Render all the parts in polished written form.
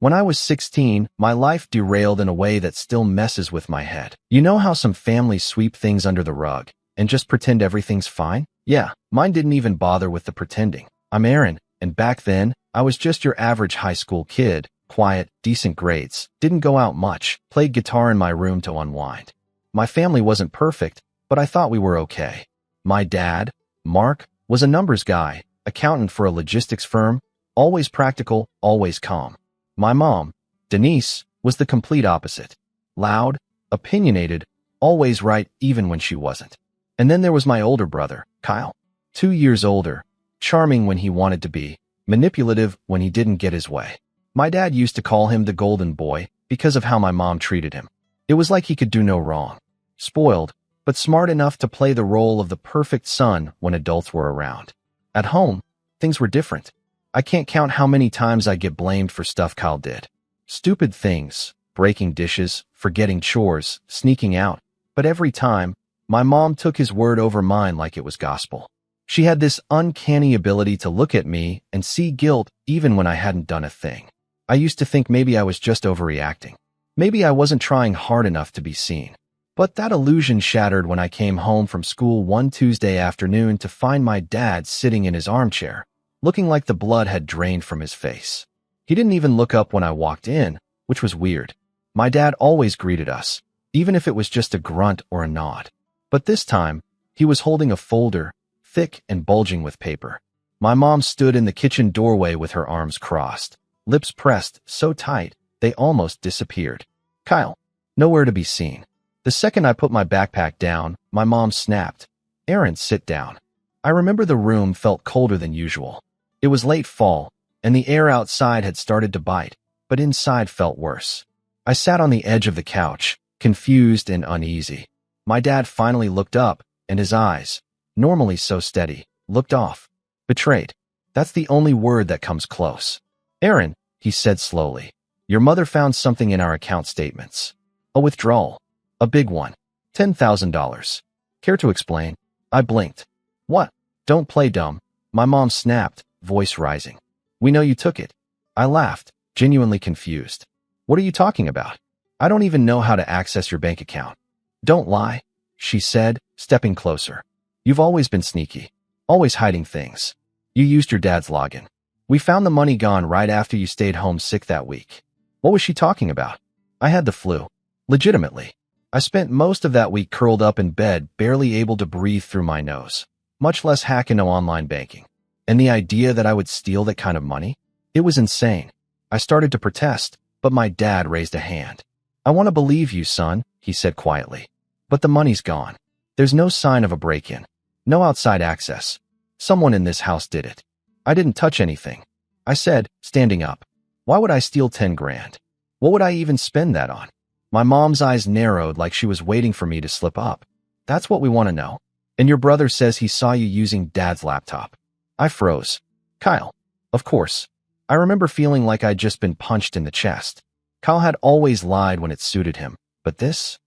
When I was 16, my life derailed in a way that still messes with my head. You know how some families sweep things under the rug and just pretend everything's fine? Yeah, mine didn't even bother with the pretending. I'm Aaron, and back then, I was just your average high school kid, quiet, decent grades, didn't go out much, played guitar in my room to unwind. My family wasn't perfect, but I thought we were okay. My dad, Mark, was a numbers guy, accountant for a logistics firm, always practical, always calm. My mom, Denise, was the complete opposite. Loud, opinionated, always right even when she wasn't. And then there was my older brother, Kyle. 2 years older, charming when he wanted to be, manipulative when he didn't get his way. My dad used to call him the golden boy because of how my mom treated him. It was like he could do no wrong. Spoiled, but smart enough to play the role of the perfect son when adults were around. At home, things were different. I can't count how many times I get blamed for stuff Kyle did. Stupid things, breaking dishes, forgetting chores, sneaking out. But every time, my mom took his word over mine like it was gospel. She had this uncanny ability to look at me and see guilt even when I hadn't done a thing. I used to think maybe I was just overreacting. Maybe I wasn't trying hard enough to be seen. But that illusion shattered when I came home from school one Tuesday afternoon to find my dad sitting in his armchair, looking like the blood had drained from his face. He didn't even look up when I walked in, which was weird. My dad always greeted us, even if it was just a grunt or a nod. But this time, he was holding a folder, thick and bulging with paper. My mom stood in the kitchen doorway with her arms crossed, lips pressed so tight they almost disappeared. Kyle, nowhere to be seen. The second I put my backpack down, my mom snapped, "Aaron, sit down." I remember the room felt colder than usual. It was late fall, and the air outside had started to bite, but inside felt worse. I sat on the edge of the couch, confused and uneasy. My dad finally looked up, and his eyes, normally so steady, looked off. Betrayed. That's the only word that comes close. "Aaron," he said slowly, "your mother found something in our account statements. A withdrawal. A big one. $10,000. Care to explain?" I blinked. "What? Don't play dumb," my mom snapped, voice rising. "We know you took it." I laughed, genuinely confused. "What are you talking about? I don't even know how to access your bank account." "Don't lie," she said, stepping closer. "You've always been sneaky, always hiding things. You used your dad's login. We found the money gone right after you stayed home sick that week." What was she talking about? I had the flu. Legitimately. I spent most of that week curled up in bed, barely able to breathe through my nose, much less hack into online banking. And the idea that I would steal that kind of money? It was insane. I started to protest, but my dad raised a hand. "I want to believe you, son," he said quietly. "But the money's gone. There's no sign of a break-in. No outside access. Someone in this house did it." "I didn't touch anything," I said, standing up. "Why would I steal 10 grand? What would I even spend that on?" My mom's eyes narrowed like she was waiting for me to slip up. "That's what we want to know. And your brother says he saw you using dad's laptop." I froze. "Kyle." Of course. I remember feeling like I'd just been punched in the chest. Kyle had always lied when it suited him, but this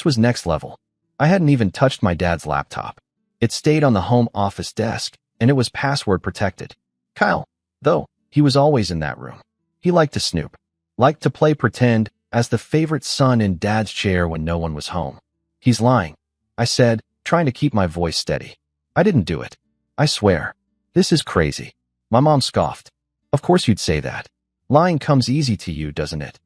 was next level. I hadn't even touched my dad's laptop. It stayed on the home office desk, and it was password protected. Kyle, though, he was always in that room. He liked to snoop, liked to play pretend, as the favorite son in dad's chair when no one was home. "He's lying," I said, trying to keep my voice steady. "I didn't do it. I swear." "This is crazy." My mom scoffed. "Of course you'd say that. Lying comes easy to you, doesn't it?"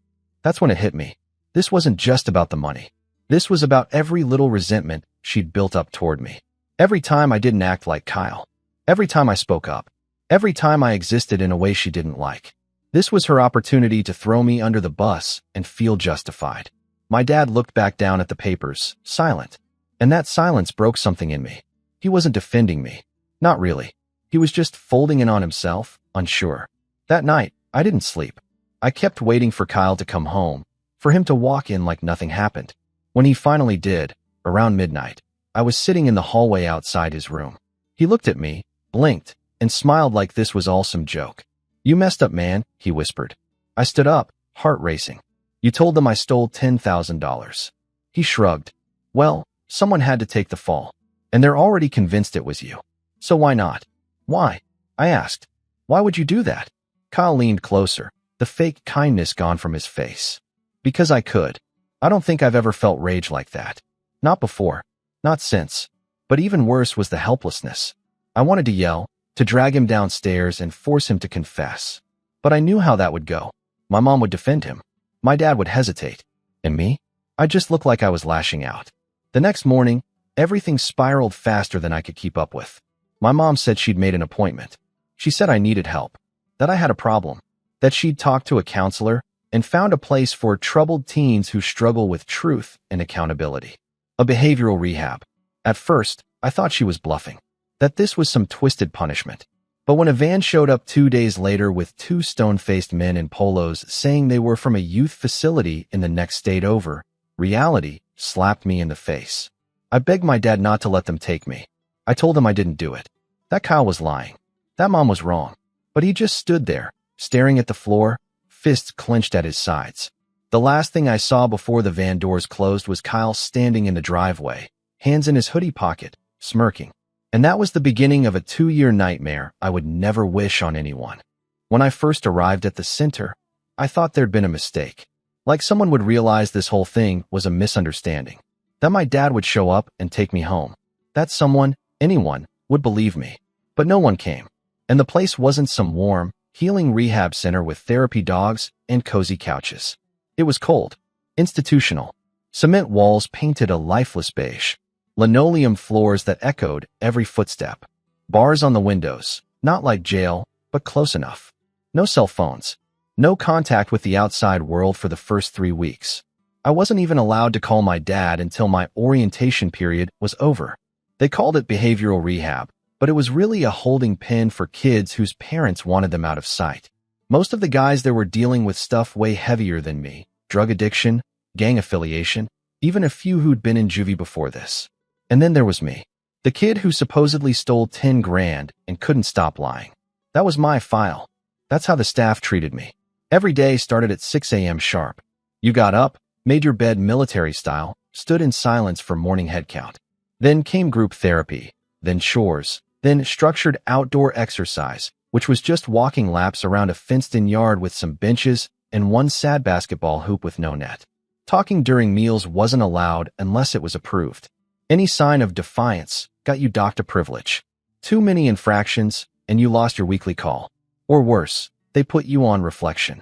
That's when it hit me. This wasn't just about the money. This was about every little resentment she'd built up toward me. Every time I didn't act like Kyle. Every time I spoke up. Every time I existed in a way she didn't like. This was her opportunity to throw me under the bus and feel justified. My dad looked back down at the papers, silent. And that silence broke something in me. He wasn't defending me. Not really. He was just folding in on himself, unsure. That night, I didn't sleep. I kept waiting for Kyle to come home, for him to walk in like nothing happened. When he finally did, around midnight, I was sitting in the hallway outside his room. He looked at me, blinked, and smiled like this was all some joke. "You messed up, man," he whispered. I stood up, heart racing. "You told them I stole $10,000. He shrugged. "Well, someone had to take the fall, and they're already convinced it was you. So why not?" "Why?" I asked. "Why would you do that?" Kyle leaned closer, the fake kindness gone from his face. Because I could. I don't think I've ever felt rage like that. Not before. Not since. But even worse was the helplessness. I wanted to yell, to drag him downstairs and force him to confess. But I knew how that would go. My mom would defend him. My dad would hesitate. And me? I just looked like I was lashing out. The next morning, everything spiraled faster than I could keep up with. My mom said she'd made an appointment. She said I needed help, that I had a problem, that she'd talked to a counselor and found a place for troubled teens who struggle with truth and accountability. A behavioral rehab. At first, I thought she was bluffing, that this was some twisted punishment. But when a van showed up 2 days later with 2 stone-faced men in polos saying they were from a youth facility in the next state over, reality slapped me in the face. I begged my dad not to let them take me. I told him I didn't do it. That Kyle was lying. That mom was wrong. But he just stood there, staring at the floor, fists clenched at his sides. The last thing I saw before the van doors closed was Kyle standing in the driveway, hands in his hoodie pocket, smirking. And that was the beginning of a 2-year nightmare I would never wish on anyone. When I first arrived at the center, I thought there'd been a mistake. Like someone would realize this whole thing was a misunderstanding. That my dad would show up and take me home. That someone, anyone, would believe me. But no one came. And the place wasn't some warm, healing rehab center with therapy dogs and cozy couches. It was cold. Institutional. Cement walls painted a lifeless beige. Linoleum floors that echoed every footstep. Bars on the windows, not like jail, but close enough. No cell phones. No contact with the outside world for the first 3 weeks. I wasn't even allowed to call my dad until my orientation period was over. They called it behavioral rehab, but it was really a holding pen for kids whose parents wanted them out of sight. Most of the guys there were dealing with stuff way heavier than me. Drug addiction, gang affiliation, even a few who'd been in juvie before this. And then there was me, the kid who supposedly stole 10 grand and couldn't stop lying. That was my file. That's how the staff treated me. Every day started at 6 a.m. sharp. You got up, made your bed military style, stood in silence for morning head count. Then came group therapy, then chores, then structured outdoor exercise, which was just walking laps around a fenced-in yard with some benches and one sad basketball hoop with no net. Talking during meals wasn't allowed unless it was approved. Any sign of defiance got you docked a privilege. Too many infractions, and you lost your weekly call. Or worse, they put you on reflection.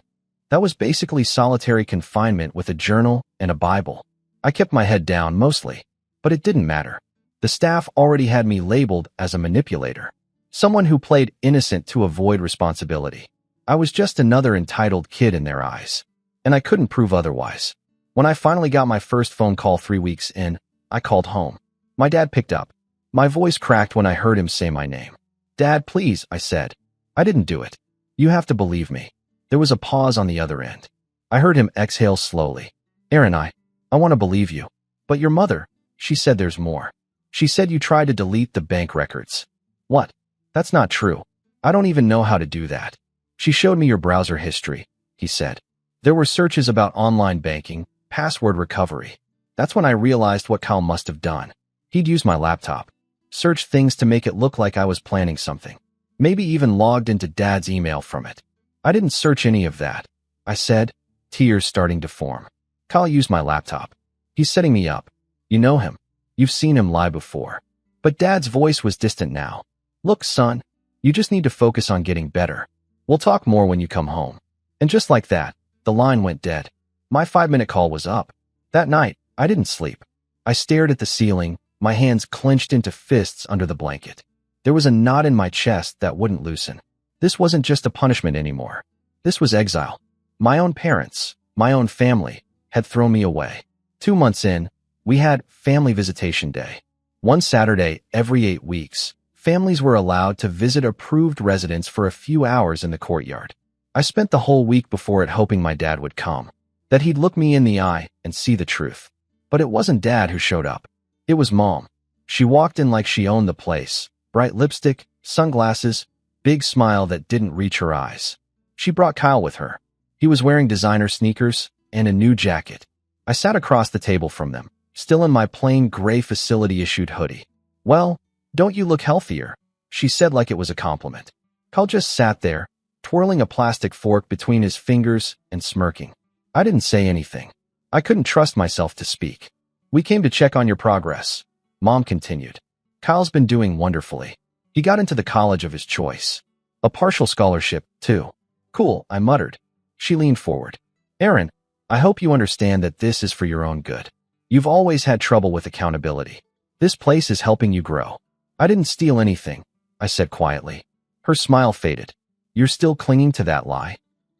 That was basically solitary confinement with a journal and a Bible. I kept my head down mostly, but it didn't matter. The staff already had me labeled as a manipulator. Someone who played innocent to avoid responsibility. I was just another entitled kid in their eyes. And I couldn't prove otherwise. When I finally got my first phone call 3 weeks in, I called home. My dad picked up. My voice cracked when I heard him say my name. "Dad, please," I said. "I didn't do it. You have to believe me." There was a pause on the other end. I heard him exhale slowly. "Aaron, I want to believe you. But your mother, she said there's more. She said you tried to delete the bank records." "What? That's not true. I don't even know how to do that." "She showed me your browser history," he said. "There were searches about online banking, password recovery. That's when I realized what Kyle must have done. He'd used my laptop, searched things to make it look like I was planning something, maybe even logged into Dad's email from it. I didn't search any of that," I said, tears starting to form. "Kyle used my laptop. He's setting me up. You know him. You've seen him lie before." But Dad's voice was distant now. "Look, son, you just need to focus on getting better. We'll talk more when you come home." And just like that, the line went dead. My 5-minute call was up. That night, I didn't sleep. I stared at the ceiling, my hands clenched into fists under the blanket. There was a knot in my chest that wouldn't loosen. This wasn't just a punishment anymore. This was exile. My own parents, my own family, had thrown me away. 2 months in, we had family visitation day. One Saturday every 8 weeks, families were allowed to visit approved residents for a few hours in the courtyard. I spent the whole week before it hoping my dad would come, that he'd look me in the eye and see the truth. But it wasn't Dad who showed up. It was Mom. She walked in like she owned the place. Bright lipstick, sunglasses, big smile that didn't reach her eyes. She brought Kyle with her. He was wearing designer sneakers and a new jacket. I sat across the table from them, still in my plain gray facility-issued hoodie. "Well, don't you look healthier?" she said like it was a compliment. Kyle just sat there, twirling a plastic fork between his fingers and smirking. I didn't say anything. I couldn't trust myself to speak. We came to check on your progress, Mom continued. Kyle's been doing wonderfully. He got into the college of his choice. A partial scholarship, too. Cool, I muttered. She leaned forward. Aaron, I hope you understand that this is for your own good. You've always had trouble with accountability. This place is helping you grow. I didn't steal anything, I said quietly. Her smile faded. You're still clinging to that lie?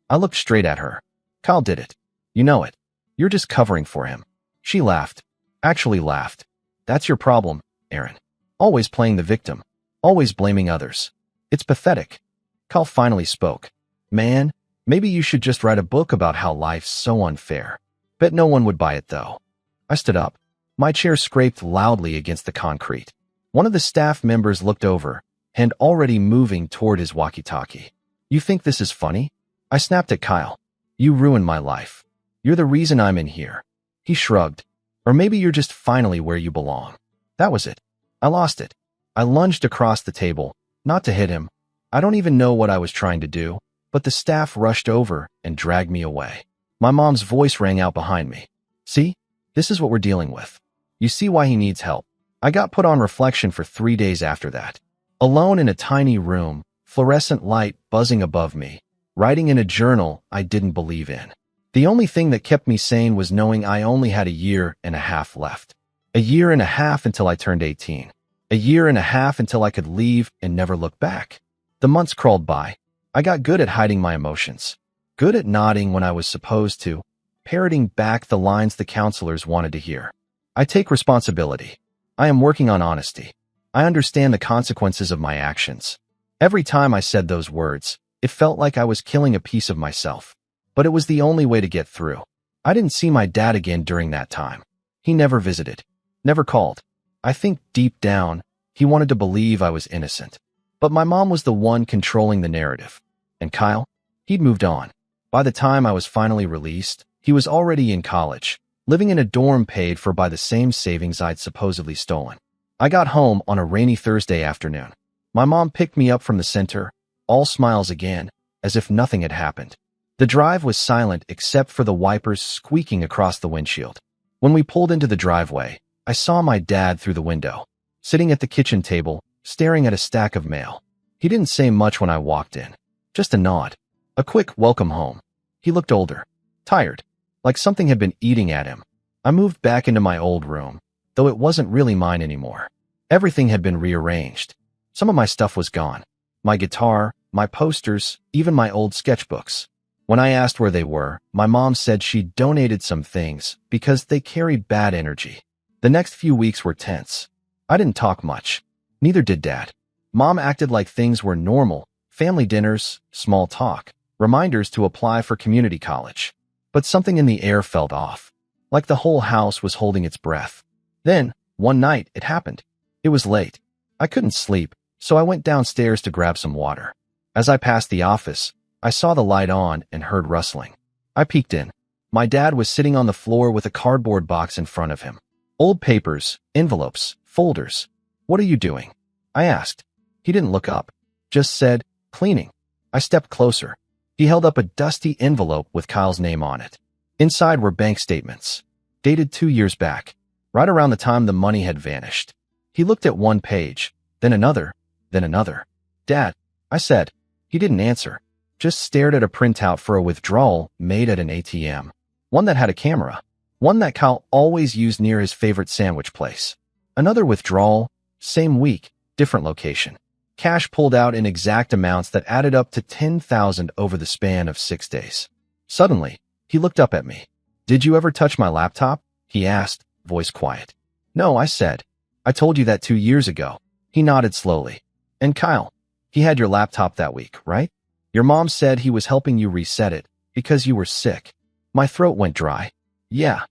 I looked straight at her. Kyle did it. You know it. You're just covering for him. She laughed. Actually laughed. That's your problem, Aaron. Always playing the victim. Always blaming others. It's pathetic. Kyle finally spoke. Man, maybe you should just write a book about how life's so unfair. Bet no one would buy it, though. I stood up. My chair scraped loudly against the concrete. One of the staff members looked over, hand already moving toward his walkie-talkie. You think this is funny? I snapped at Kyle. You ruined my life. You're the reason I'm in here. He shrugged. Or maybe you're just finally where you belong. That was it. I lost it. I lunged across the table, not to hit him. I don't even know what I was trying to do, but the staff rushed over and dragged me away. My mom's voice rang out behind me. See? This is what we're dealing with. You see why he needs help. I got put on reflection for 3 days after that. Alone in a tiny room, fluorescent light buzzing above me, writing in a journal I didn't believe in. The only thing that kept me sane was knowing I only had a year and a half left. A year and a half until I turned 18. A year and a half until I could leave and never look back. The months crawled by. I got good at hiding my emotions. Good at nodding when I was supposed to, parroting back the lines the counselors wanted to hear. I take responsibility. I am working on honesty. I understand the consequences of my actions. Every time I said those words, it felt like I was killing a piece of myself. But it was the only way to get through. I didn't see my dad again during that time. He never visited. Never called. I think deep down, he wanted to believe I was innocent. But my mom was the one controlling the narrative. And Kyle? He'd moved on. By the time I was finally released, he was already in college, living in a dorm paid for by the same savings I'd supposedly stolen. I got home on a rainy Thursday afternoon. My mom picked me up from the center, all smiles again, as if nothing had happened. The drive was silent except for the wipers squeaking across the windshield. When we pulled into the driveway, I saw my dad through the window, sitting at the kitchen table, staring at a stack of mail. He didn't say much when I walked in. Just a nod. A quick welcome home. He looked older. Tired. Like something had been eating at him. I moved back into my old room, though it wasn't really mine anymore. Everything had been rearranged. Some of my stuff was gone. My guitar, my posters, even my old sketchbooks. When I asked where they were, my mom said she'd donated some things because they carried bad energy. The next few weeks were tense. I didn't talk much. Neither did Dad. Mom acted like things were normal. Family dinners, small talk, reminders to apply for community college. But something in the air felt off. Like the whole house was holding its breath. Then, one night, it happened. It was late. I couldn't sleep, so I went downstairs to grab some water. As I passed the office, I saw the light on and heard rustling. I peeked in. My dad was sitting on the floor with a cardboard box in front of him. Old papers, envelopes, folders. What are you doing? I asked. He didn't look up. Just said, cleaning. I stepped closer. He held up a dusty envelope with Kyle's name on it. Inside were bank statements, dated 2 years back, right around the time the money had vanished. He looked at one page, then another, then another. Dad, I said. He didn't answer, just stared at a printout for a withdrawal made at an ATM. One that had a camera. One that Kyle always used near his favorite sandwich place. Another withdrawal, same week, different location. Cash pulled out in exact amounts that added up to $10,000 over the span of 6 days. Suddenly, he looked up at me. Did you ever touch my laptop? He asked, voice quiet. No, I said. I told you that 2 years ago. He nodded slowly. And Kyle, he had your laptop that week, right? Your mom said he was helping you reset it because you were sick. My throat went dry. Yeah.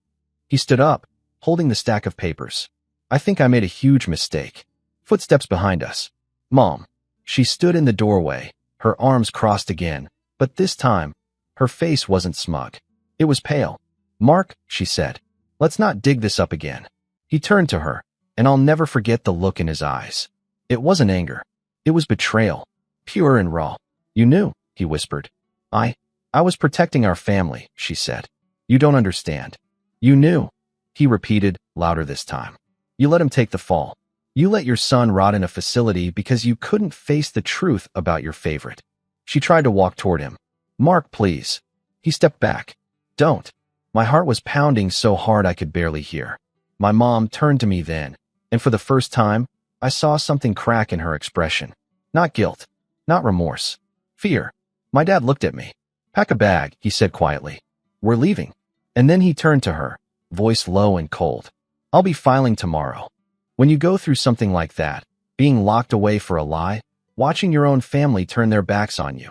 He stood up, holding the stack of papers. I think I made a huge mistake. Footsteps behind us. Mom. She stood in the doorway, her arms crossed again, but this time, her face wasn't smug. It was pale. Mark, she said, let's not dig this up again. He turned to her, and I'll never forget the look in his eyes. It wasn't anger. It was betrayal. Pure and raw. You knew. he whispered. I was protecting our family, she said. You don't understand. You knew, he repeated, louder this time. You let him take the fall. You let your son rot in a facility because you couldn't face the truth about your favorite. She tried to walk toward him. Mark, please. He stepped back. Don't. My heart was pounding so hard I could barely hear. My mom turned to me then, and for the first time, I saw something crack in her expression. Not guilt. Not remorse. Fear. My dad looked at me. Pack a bag, he said quietly. We're leaving. And then he turned to her, voice low and cold. I'll be filing tomorrow. When you go through something like that, being locked away for a lie, watching your own family turn their backs on you,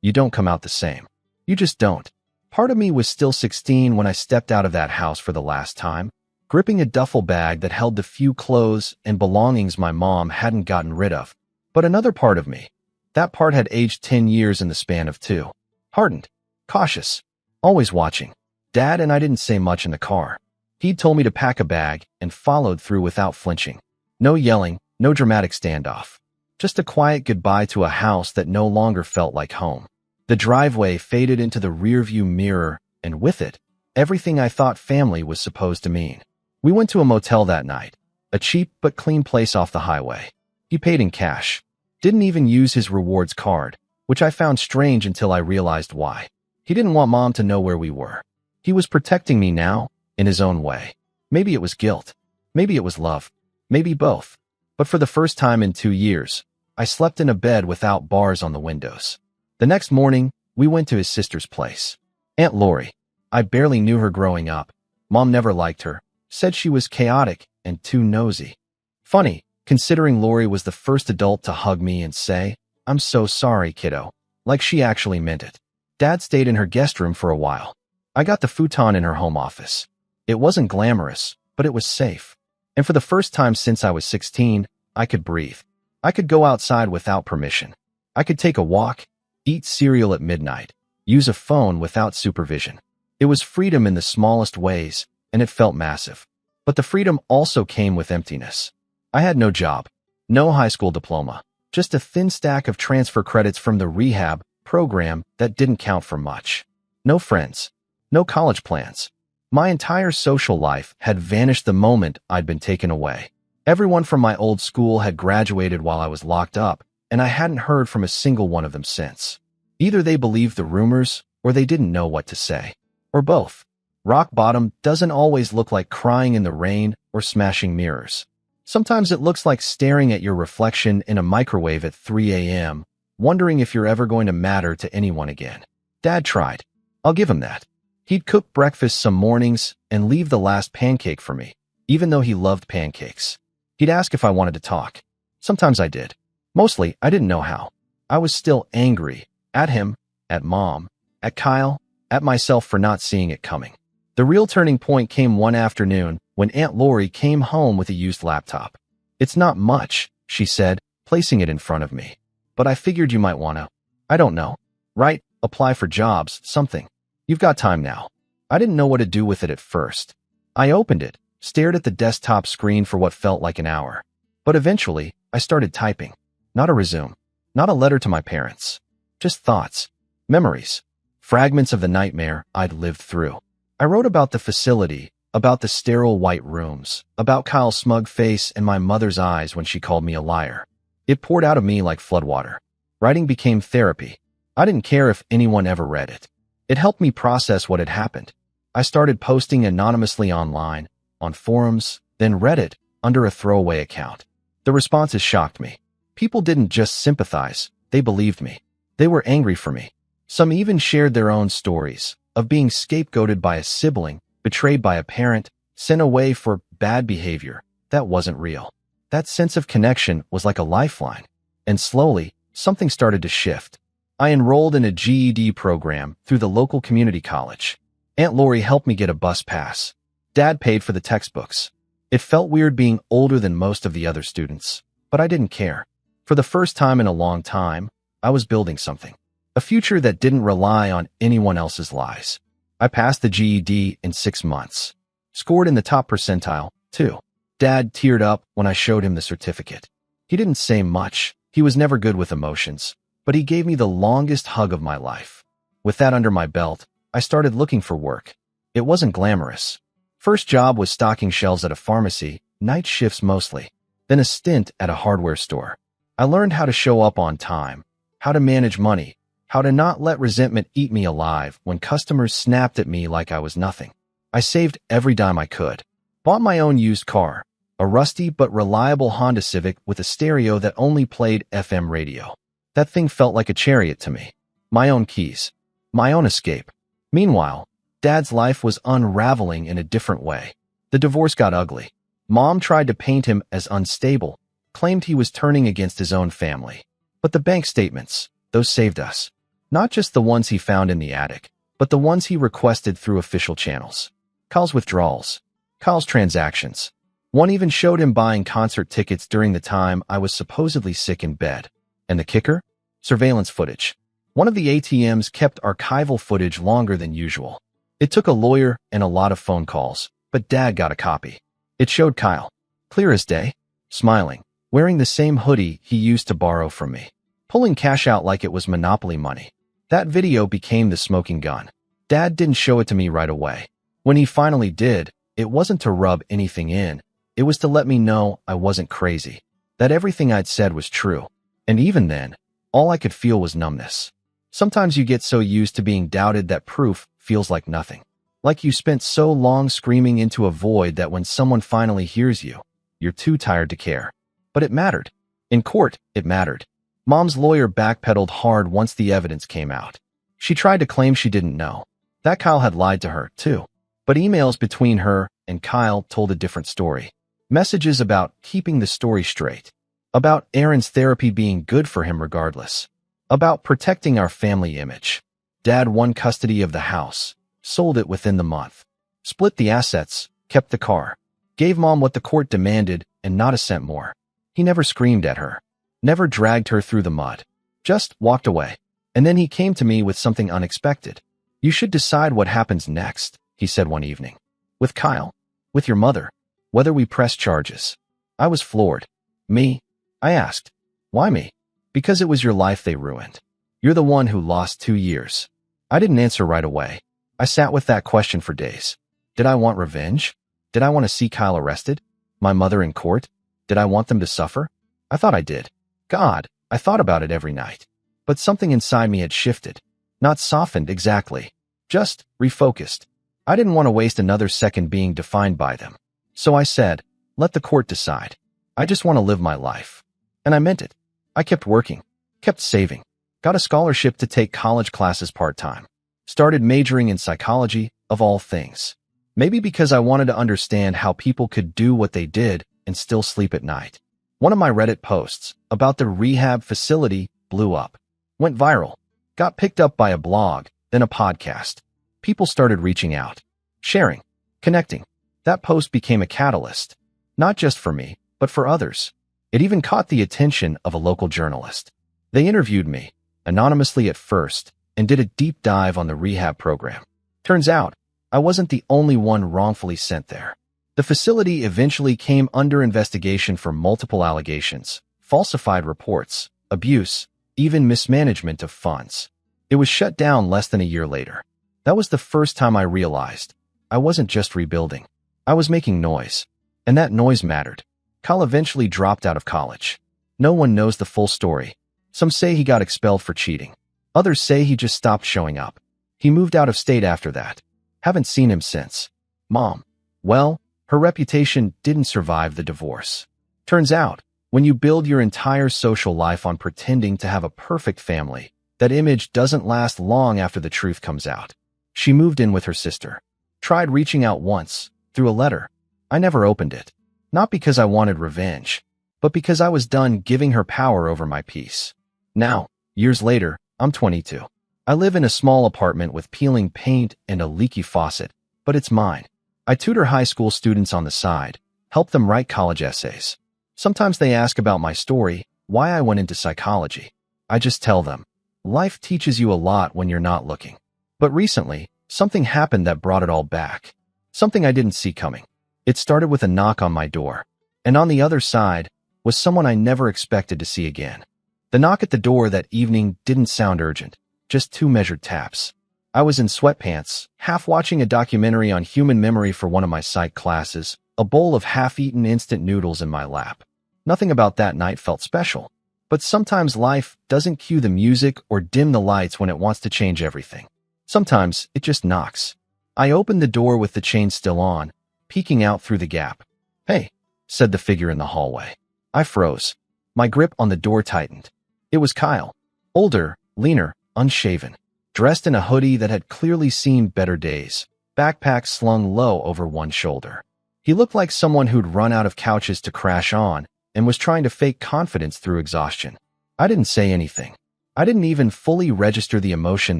you don't come out the same. You just don't. Part of me was still 16 when I stepped out of that house for the last time, gripping a duffel bag that held the few clothes and belongings my mom hadn't gotten rid of. But another part of me, that part had aged 10 years in the span of 2. Hardened, cautious, always watching. Dad and I didn't say much in the car. He'd told me to pack a bag and followed through without flinching. No yelling, no dramatic standoff. Just a quiet goodbye to a house that no longer felt like home. The driveway faded into the rearview mirror, and with it, everything I thought family was supposed to mean. We went to a motel that night, a cheap but clean place off the highway. He paid in cash. Didn't even use his rewards card, which I found strange until I realized why. He didn't want Mom to know where we were. He was protecting me now, in his own way. Maybe it was guilt. Maybe it was love. Maybe both. But for the first time in 2 years, I slept in a bed without bars on the windows. The next morning, we went to his sister's place. Aunt Lori. I barely knew her growing up. Mom never liked her, said she was chaotic and too nosy. Funny, considering Lori was the first adult to hug me and say, I'm so sorry, kiddo, like she actually meant it. Dad stayed in her guest room for a while. I got the futon in her home office. It wasn't glamorous, but it was safe. And for the first time since I was 16, I could breathe. I could go outside without permission. I could take a walk, eat cereal at midnight, use a phone without supervision. It was freedom in the smallest ways, and it felt massive. But the freedom also came with emptiness. I had no job, no high school diploma, just a thin stack of transfer credits from the rehab program that didn't count for much. No friends, no college plans. My entire social life had vanished the moment I'd been taken away. Everyone from my old school had graduated while I was locked up, and I hadn't heard from a single one of them since. Either they believed the rumors, or they didn't know what to say. Or both. Rock bottom doesn't always look like crying in the rain or smashing mirrors. Sometimes it looks like staring at your reflection in a microwave at 3 a.m., wondering if you're ever going to matter to anyone again. Dad tried. I'll give him that. He'd cook breakfast some mornings and leave the last pancake for me, even though he loved pancakes. He'd ask if I wanted to talk. Sometimes I did. Mostly, I didn't know how. I was still angry. At him, at Mom, at Kyle, at myself for not seeing it coming. The real turning point came one afternoon when Aunt Lori came home with a used laptop. It's not much, she said, placing it in front of me. But I figured you might want to. I don't know. Right? Apply for jobs, something. You've got time now. I didn't know what to do with it at first. I opened it, stared at the desktop screen for what felt like an hour. But eventually, I started typing. Not a resume. Not a letter to my parents. Just thoughts. Memories. Fragments of the nightmare I'd lived through. I wrote about the facility, about the sterile white rooms, about Kyle's smug face and my mother's eyes when she called me a liar. It poured out of me like floodwater. Writing became therapy. I didn't care if anyone ever read it. It helped me process what had happened. I started posting anonymously online, on forums, then Reddit, under a throwaway account. The responses shocked me. People didn't just sympathize, they believed me. They were angry for me. Some even shared their own stories of being scapegoated by a sibling, betrayed by a parent, sent away for bad behavior that wasn't real. That sense of connection was like a lifeline. And slowly, something started to shift. I enrolled in a GED program through the local community college. Aunt Lori helped me get a bus pass. Dad paid for the textbooks. It felt weird being older than most of the other students, but I didn't care. For the first time in a long time, I was building something. A future that didn't rely on anyone else's lies. I passed the GED in 6 months. Scored in the top percentile, too. Dad teared up when I showed him the certificate. He didn't say much. He was never good with emotions. but he gave me the longest hug of my life. With that under my belt, I started looking for work. It wasn't glamorous. First job was stocking shelves at a pharmacy, night shifts mostly. Then a stint at a hardware store. I learned how to show up on time, how to manage money, how to not let resentment eat me alive when customers snapped at me like I was nothing. I saved every dime I could. Bought my own used car, a rusty but reliable Honda Civic with a stereo that only played FM radio. That thing felt like a chariot to me. My own keys. My own escape. Meanwhile, Dad's life was unraveling in a different way. The divorce got ugly. Mom tried to paint him as unstable, claimed he was turning against his own family. But the bank statements, those saved us. Not just the ones he found in the attic, but the ones he requested through official channels. Kyle's withdrawals. Kyle's transactions. One even showed him buying concert tickets during the time I was supposedly sick in bed. And the kicker? Surveillance footage. One of the ATMs kept archival footage longer than usual. It took a lawyer and a lot of phone calls, but Dad got a copy. It showed Kyle, clear as day, smiling, wearing the same hoodie he used to borrow from me, pulling cash out like it was Monopoly money. That video became the smoking gun. Dad didn't show it to me right away. When he finally did, it wasn't to rub anything in. It was to let me know I wasn't crazy, that everything I'd said was true. And even then, all I could feel was numbness. Sometimes you get so used to being doubted that proof feels like nothing. Like you spent so long screaming into a void that when someone finally hears you, you're too tired to care. But it mattered. In court, it mattered. Mom's lawyer backpedaled hard once the evidence came out. She tried to claim she didn't know. That Kyle had lied to her, too. But emails between her and Kyle told a different story. Messages about keeping the story straight. About Aaron's therapy being good for him regardless. About protecting our family image. Dad won custody of the house, sold it within the month, split the assets, kept the car, gave Mom what the court demanded and not a cent more. He never screamed at her, never dragged her through the mud, just walked away. And then he came to me with something unexpected. You should decide what happens next, he said one evening. With Kyle, with your mother, whether we press charges. I was floored. Me? I asked. Why me? Because it was your life they ruined. You're the one who lost 2 years. I didn't answer right away. I sat with that question for days. Did I want revenge? Did I want to see Kyle arrested? My mother in court? Did I want them to suffer? I thought I did. God, I thought about it every night. But something inside me had shifted. Not softened exactly. Just refocused. I didn't want to waste another second being defined by them. So I said, let the court decide. I just want to live my life. And I meant it. I kept working, kept saving, got a scholarship to take college classes part-time, started majoring in psychology, of all things. Maybe because I wanted to understand how people could do what they did and still sleep at night. One of my Reddit posts about the rehab facility blew up, went viral, got picked up by a blog, then a podcast. People started reaching out, sharing, connecting. That post became a catalyst, not just for me, but for others. It even caught the attention of a local journalist. They interviewed me, anonymously at first, and did a deep dive on the rehab program. Turns out, I wasn't the only one wrongfully sent there. The facility eventually came under investigation for multiple allegations, falsified reports, abuse, even mismanagement of funds. It was shut down less than a year later. That was the first time I realized I wasn't just rebuilding. I was making noise, and that noise mattered. Kyle eventually dropped out of college. No one knows the full story. Some say he got expelled for cheating. Others say he just stopped showing up. He moved out of state after that. Haven't seen him since. Mom. Well, her reputation didn't survive the divorce. Turns out, when you build your entire social life on pretending to have a perfect family, that image doesn't last long after the truth comes out. She moved in with her sister. Tried reaching out once, through a letter. I never opened it. Not because I wanted revenge, but because I was done giving her power over my peace. Now, years later, I'm 22. I live in a small apartment with peeling paint and a leaky faucet, but it's mine. I tutor high school students on the side, help them write college essays. Sometimes they ask about my story, why I went into psychology. I just tell them, life teaches you a lot when you're not looking. But recently, something happened that brought it all back. Something I didn't see coming. It started with a knock on my door, and on the other side was someone I never expected to see again. The knock at the door that evening didn't sound urgent, just 2 measured taps. I was in sweatpants, half watching a documentary on human memory for one of my psych classes, a bowl of half-eaten instant noodles in my lap. Nothing about that night felt special. But sometimes life doesn't cue the music or dim the lights when it wants to change everything. Sometimes it just knocks. I opened the door with the chain still on, peeking out through the gap. "Hey," said the figure in the hallway. I froze. My grip on the door tightened. It was Kyle. Older, leaner, unshaven. Dressed in a hoodie that had clearly seen better days, backpack slung low over one shoulder. He looked like someone who'd run out of couches to crash on and was trying to fake confidence through exhaustion. I didn't say anything. I didn't even fully register the emotion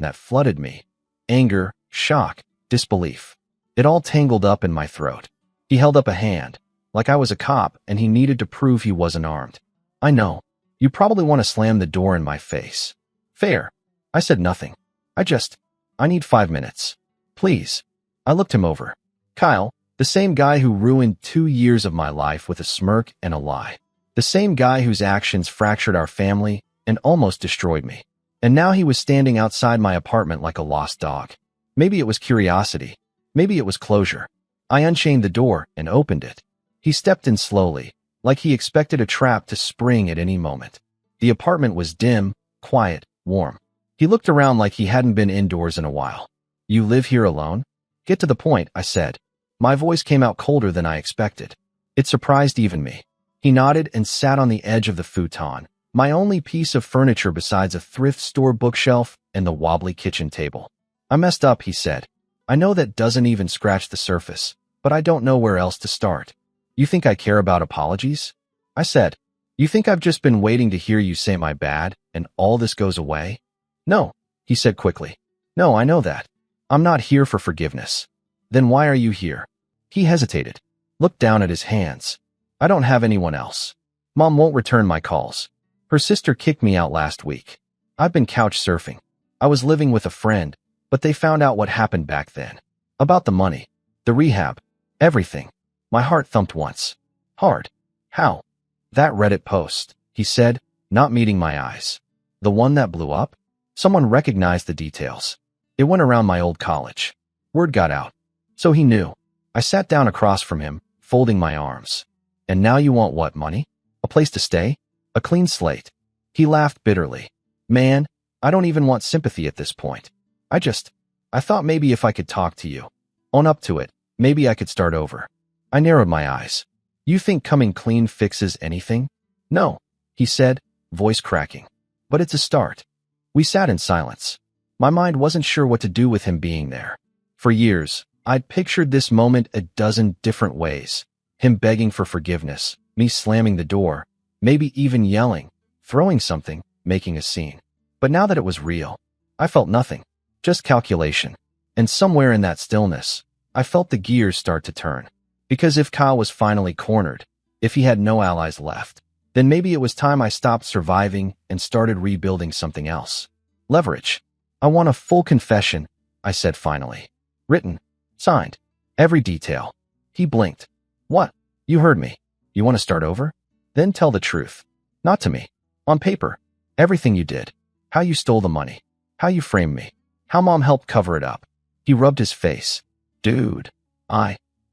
that flooded me. Anger, shock, disbelief. It all tangled up in my throat. He held up a hand, like I was a cop and he needed to prove he wasn't armed. "I know. You probably want to slam the door in my face." "Fair." I said nothing. I need 5 minutes. Please." I looked him over. Kyle, the same guy who ruined 2 years of my life with a smirk and a lie. The same guy whose actions fractured our family and almost destroyed me. And now he was standing outside my apartment like a lost dog. Maybe it was curiosity. Maybe it was closure. I unchained the door and opened it. He stepped in slowly, like he expected a trap to spring at any moment. The apartment was dim, quiet, warm. He looked around like he hadn't been indoors in a while. "You live here alone?" "Get to the point," I said. My voice came out colder than I expected. It surprised even me. He nodded and sat on the edge of the futon, my only piece of furniture besides a thrift store bookshelf and the wobbly kitchen table. "I messed up," he said. "I know that doesn't even scratch the surface, but I don't know where else to start." "You think I care about apologies?" I said. "You think I've just been waiting to hear you say my bad, and all this goes away?" "No," he said quickly. "No, I know that. I'm not here for forgiveness." "Then why are you here?" He hesitated, looked down at his hands. "I don't have anyone else. Mom won't return my calls. Her sister kicked me out last week. I've been couch surfing. I was living with a friend, but they found out what happened back then. About the money, the rehab, everything." My heart thumped once. Hard. "How?" "That Reddit post," he said, not meeting my eyes. "The one that blew up?" Someone recognized the details. It went around my old college. Word got out. So he knew. I sat down across from him, folding my arms. "And now you want what, money? A place to stay? A clean slate?" He laughed bitterly. "Man, I don't even want sympathy at this point. I thought maybe if I could talk to you, own up to it, maybe I could start over." I narrowed my eyes. "You think coming clean fixes anything?" "No," he said, voice cracking. "But it's a start." We sat in silence. My mind wasn't sure what to do with him being there. For years, I'd pictured this moment a dozen different ways. Him begging for forgiveness, me slamming the door, maybe even yelling, throwing something, making a scene. But now that it was real, I felt nothing, just calculation. And somewhere in that stillness, I felt the gears start to turn. Because if Kyle was finally cornered, if he had no allies left, then maybe it was time I stopped surviving and started rebuilding something else. Leverage. "I want a full confession," I said finally. "Written. Signed. Every detail." He blinked. "What?" "You heard me. You want to start over? Then tell the truth. Not to me. On paper. Everything you did. How you stole the money. How you framed me. How Mom helped cover it up." He rubbed his face. "Dude,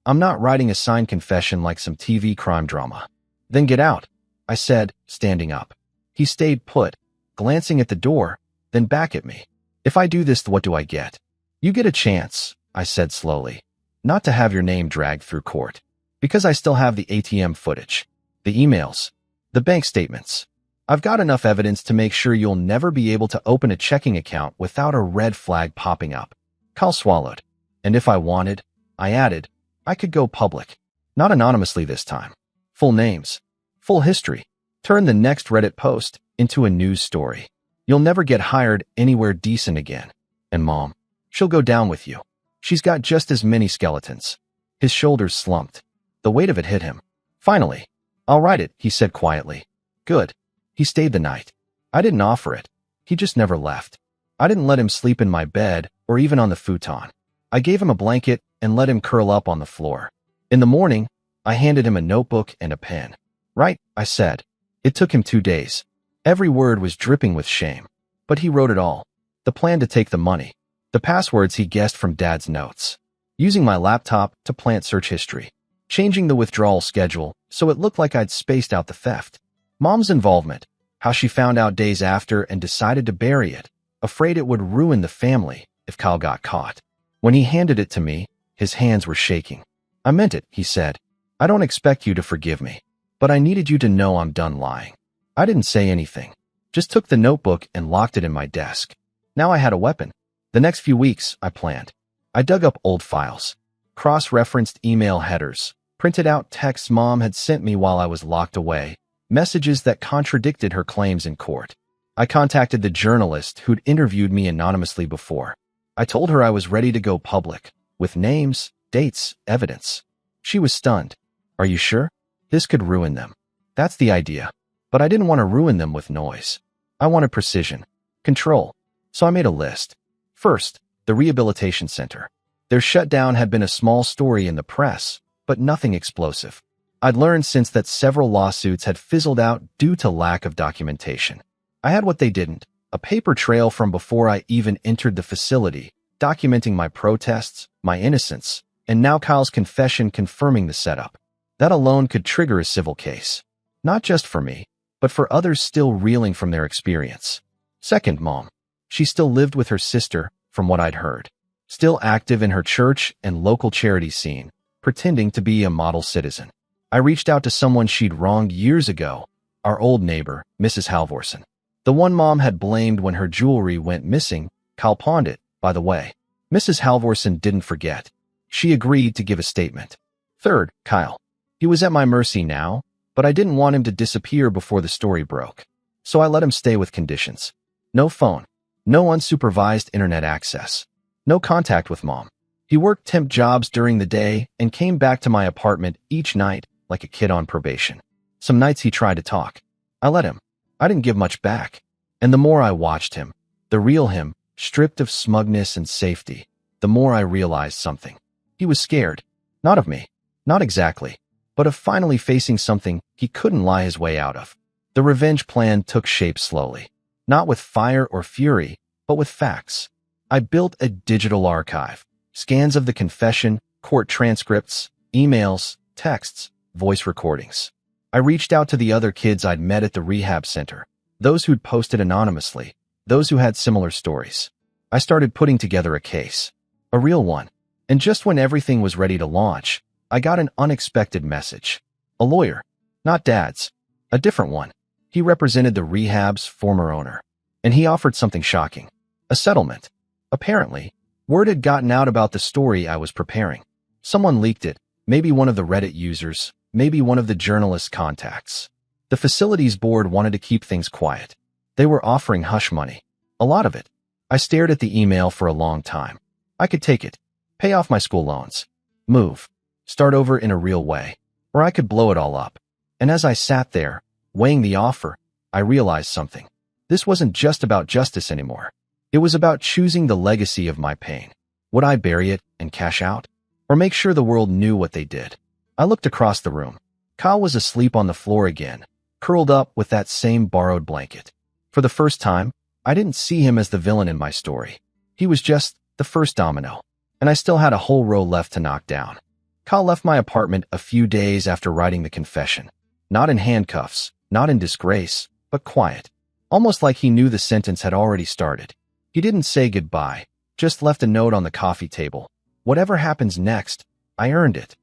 I'm not writing a signed confession like some TV crime drama." "Then get out," I said, standing up. He stayed put, glancing at the door, then back at me. "If I do this, what do I get?" "You get a chance," I said slowly, "not to have your name dragged through court. Because I still have the ATM footage, the emails, the bank statements. I've got enough evidence to make sure you'll never be able to open a checking account without a red flag popping up." Kyle swallowed. "And if I wanted," I added, "I could go public. Not anonymously this time. Full names. Full history. Turn the next Reddit post into a news story. You'll never get hired anywhere decent again. And Mom, she'll go down with you. She's got just as many skeletons." His shoulders slumped. The weight of it hit him. "Finally. I'll write it," he said quietly. "Good." He stayed the night. I didn't offer it. He just never left. I didn't let him sleep in my bed or even on the futon. I gave him a blanket and let him curl up on the floor. In the morning, I handed him a notebook and a pen. "Write," I said. It took him 2 days. Every word was dripping with shame. But he wrote it all. The plan to take the money. The passwords he guessed from Dad's notes. Using my laptop to plant search history. Changing the withdrawal schedule so it looked like I'd spaced out the theft. Mom's involvement. How she found out days after and decided to bury it, afraid it would ruin the family if Kyle got caught. When he handed it to me, his hands were shaking. "I meant it," he said. "I don't expect you to forgive me, but I needed you to know I'm done lying." I didn't say anything, just took the notebook and locked it in my desk. Now I had a weapon. The next few weeks, I planned. I dug up old files, cross-referenced email headers, printed out texts Mom had sent me while I was locked away, messages that contradicted her claims in court. I contacted the journalist who'd interviewed me anonymously before. I told her I was ready to go public, with names, dates, evidence. She was stunned. "Are you sure? This could ruin them." "That's the idea. But I didn't want to ruin them with noise. I wanted precision, control. So I made a list. First, the rehabilitation center. Their shutdown had been a small story in the press, but nothing explosive. I'd learned since that several lawsuits had fizzled out due to lack of documentation. I had what they didn't, a paper trail from before I even entered the facility, documenting my protests, my innocence, and now Kyle's confession confirming the setup. That alone could trigger a civil case. Not just for me, but for others still reeling from their experience. Second, Mom. She still lived with her sister, from what I'd heard. Still active in her church and local charity scene, pretending to be a model citizen. I reached out to someone she'd wronged years ago, our old neighbor, Mrs. Halvorson. The one Mom had blamed when her jewelry went missing. Kyle pawned it, by the way. Mrs. Halvorson didn't forget. She agreed to give a statement. Third, Kyle. He was at my mercy now, but I didn't want him to disappear before the story broke. So I let him stay with conditions. No phone. No unsupervised internet access. No contact with Mom. He worked temp jobs during the day and came back to my apartment each night like a kid on probation. Some nights he tried to talk. I let him. I didn't give much back. And the more I watched him, the real him, stripped of smugness and safety, the more I realized something. He was scared. Not of me. Not exactly. But of finally facing something he couldn't lie his way out of. The revenge plan took shape slowly. Not with fire or fury, but with facts. I built a digital archive. Scans of the confession, court transcripts, emails, texts, voice recordings. I reached out to the other kids I'd met at the rehab center, those who'd posted anonymously, those who had similar stories. I started putting together a case. A real one. And just when everything was ready to launch, I got an unexpected message. A lawyer. Not Dad's. A different one. He represented the rehab's former owner. And he offered something shocking. A settlement. Apparently, word had gotten out about the story I was preparing. Someone leaked it. Maybe one of the Reddit users. Maybe one of the journalist's contacts. The facilities board wanted to keep things quiet. They were offering hush money. A lot of it. I stared at the email for a long time. I could take it. Pay off my school loans. Move. Start over in a real way. Or I could blow it all up. And as I sat there, weighing the offer, I realized something. This wasn't just about justice anymore. It was about choosing the legacy of my pain. Would I bury it and cash out? Or make sure the world knew what they did? I looked across the room. Kyle was asleep on the floor again, curled up with that same borrowed blanket. For the first time, I didn't see him as the villain in my story. He was just the first domino, and I still had a whole row left to knock down. Kyle left my apartment a few days after writing the confession. Not in handcuffs, not in disgrace, but quiet. Almost like he knew the sentence had already started. He didn't say goodbye, just left a note on the coffee table. Whatever happens next, I earned it.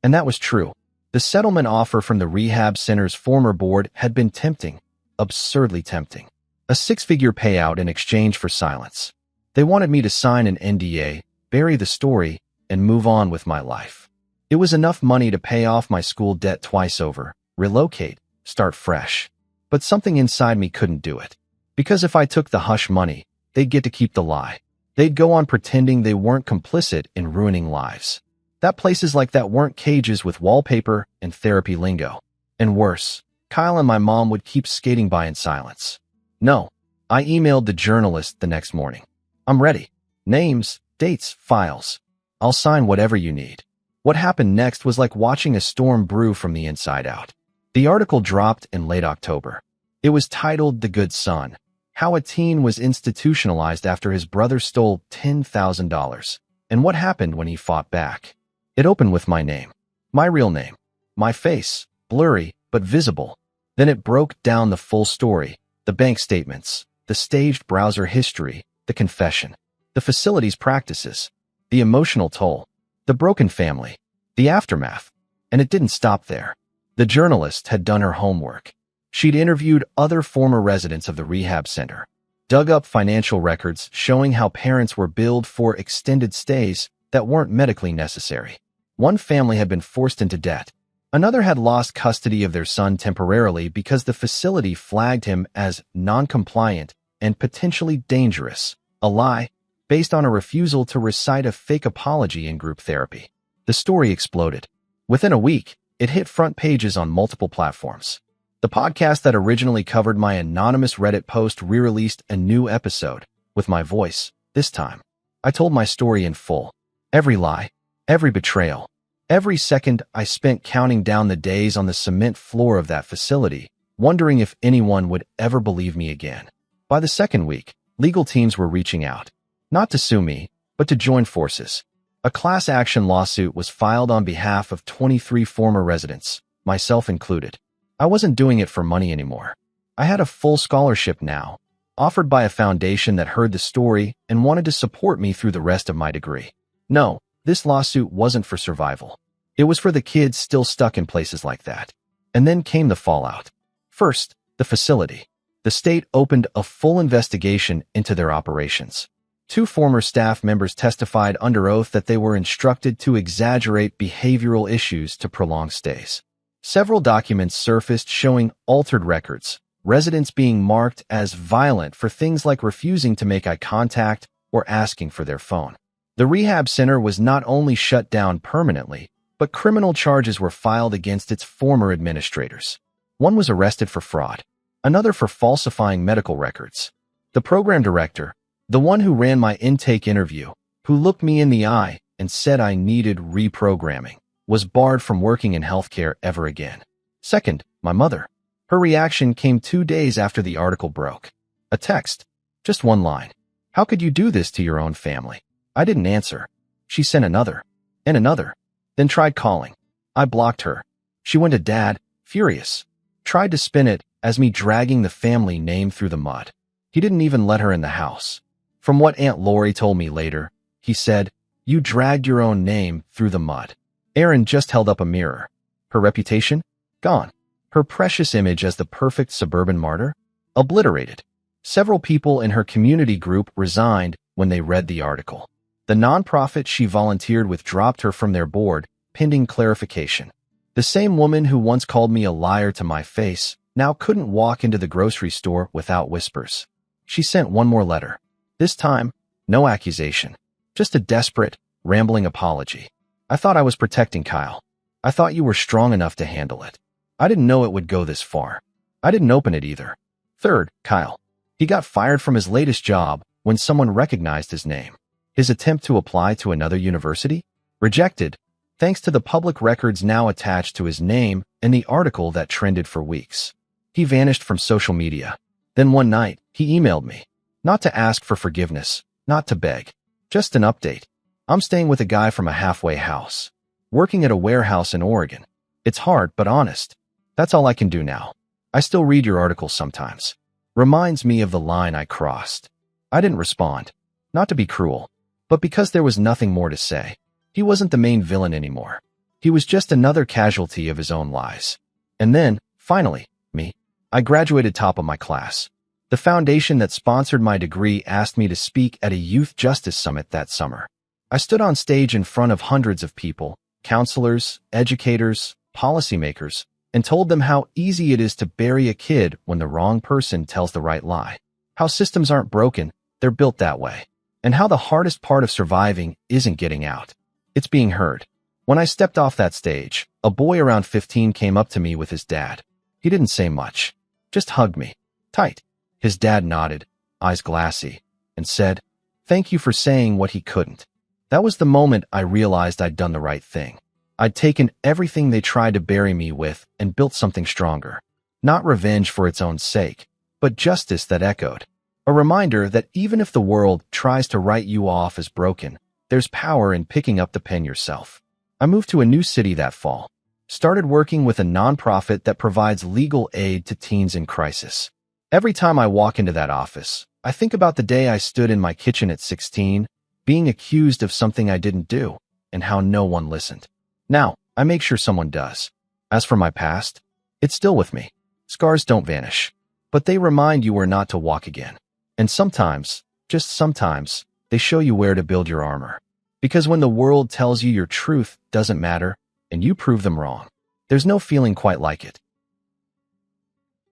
And that was true. The settlement offer from the rehab center's former board had been tempting, absurdly tempting. A six-figure payout in exchange for silence. They wanted me to sign an NDA, bury the story, and move on with my life. It was enough money to pay off my school debt twice over, relocate, start fresh. But something inside me couldn't do it. Because if I took the hush money, they'd get to keep the lie. They'd go on pretending they weren't complicit in ruining lives. That places like that weren't cages with wallpaper and therapy lingo. And worse, Kyle and my mom would keep skating by in silence. No, I emailed the journalist the next morning. I'm ready. Names, dates, files. I'll sign whatever you need. What happened next was like watching a storm brew from the inside out. The article dropped in late October. It was titled The Good Son: How a Teen Was Institutionalized After His Brother Stole $10,000, and What Happened When He Fought Back. It opened with my name, my real name, my face, blurry but visible. Then it broke down the full story, the bank statements, the staged browser history, the confession, the facility's practices, the emotional toll, the broken family, the aftermath. And it didn't stop there. The journalist had done her homework. She'd interviewed other former residents of the rehab center, dug up financial records showing how parents were billed for extended stays that weren't medically necessary. One family had been forced into debt. Another had lost custody of their son temporarily because the facility flagged him as non-compliant and potentially dangerous, a lie based on a refusal to recite a fake apology in group therapy. The story exploded. Within a week, it hit front pages on multiple platforms. The podcast that originally covered my anonymous Reddit post re-released a new episode, with my voice, this time. I told my story in full. Every lie, every betrayal, every second I spent counting down the days on the cement floor of that facility, wondering if anyone would ever believe me again. By the second week, legal teams were reaching out, not to sue me, but to join forces. A class action lawsuit was filed on behalf of 23 former residents, myself included. I wasn't doing it for money anymore. I had a full scholarship now, offered by a foundation that heard the story and wanted to support me through the rest of my degree. No, this lawsuit wasn't for survival. It was for the kids still stuck in places like that. And then came the fallout. First, the facility. The state opened a full investigation into their operations. 2 former staff members testified under oath that they were instructed to exaggerate behavioral issues to prolong stays. Several documents surfaced showing altered records, residents being marked as violent for things like refusing to make eye contact or asking for their phone. The rehab center was not only shut down permanently, but criminal charges were filed against its former administrators. One was arrested for fraud, another for falsifying medical records. The program director, the one who ran my intake interview, who looked me in the eye and said I needed reprogramming, was barred from working in healthcare ever again. Second, my mother. Her reaction came 2 days after the article broke. A text. Just one line. "How could you do this to your own family?" I didn't answer. She sent another, and another, then tried calling. I blocked her. She went to Dad, furious. Tried to spin it as me dragging the family name through the mud. He didn't even let her in the house. From what Aunt Lori told me later, he said, "You dragged your own name through the mud." Erin just held up a mirror. Her reputation? Gone. Her precious image as the perfect suburban martyr? Obliterated. Several people in her community group resigned when they read the article. The nonprofit she volunteered with dropped her from their board, pending clarification. The same woman who once called me a liar to my face now couldn't walk into the grocery store without whispers. She sent one more letter. This time, no accusation, just a desperate, rambling apology. I thought I was protecting Kyle. I thought you were strong enough to handle it. I didn't know it would go this far. I didn't open it either. Third, Kyle. He got fired from his latest job when someone recognized his name. His attempt to apply to another university? Rejected, thanks to the public records now attached to his name and the article that trended for weeks. He vanished from social media. Then one night, he emailed me. Not to ask for forgiveness, not to beg. Just an update. I'm staying with a guy from a halfway house. Working at a warehouse in Oregon. It's hard, but honest. That's all I can do now. I still read your articles sometimes. Reminds me of the line I crossed. I didn't respond. Not to be cruel, but because there was nothing more to say. He wasn't the main villain anymore. He was just another casualty of his own lies. And then, finally, me. I graduated top of my class. The foundation that sponsored my degree asked me to speak at a youth justice summit that summer. I stood on stage in front of hundreds of people, counselors, educators, policymakers, and told them how easy it is to bury a kid when the wrong person tells the right lie. How systems aren't broken, they're built that way. And how the hardest part of surviving isn't getting out. It's being heard. When I stepped off that stage, a boy around 15 came up to me with his dad. He didn't say much, just hugged me, tight. His dad nodded, eyes glassy, and said, "Thank you for saying what he couldn't." That was the moment I realized I'd done the right thing. I'd taken everything they tried to bury me with and built something stronger. not revenge for its own sake, but justice that echoed. A reminder that even if the world tries to write you off as broken, there's power in picking up the pen yourself. I moved to a new city that fall, started working with a nonprofit that provides legal aid to teens in crisis. Every time I walk into that office, I think about the day I stood in my kitchen at 16, being accused of something I didn't do, and how no one listened. Now, I make sure someone does. As for my past, it's still with me. Scars don't vanish, but they remind you where not to walk again. And sometimes, just sometimes, they show you where to build your armor. Because when the world tells you your truth doesn't matter, and you prove them wrong, there's no feeling quite like it.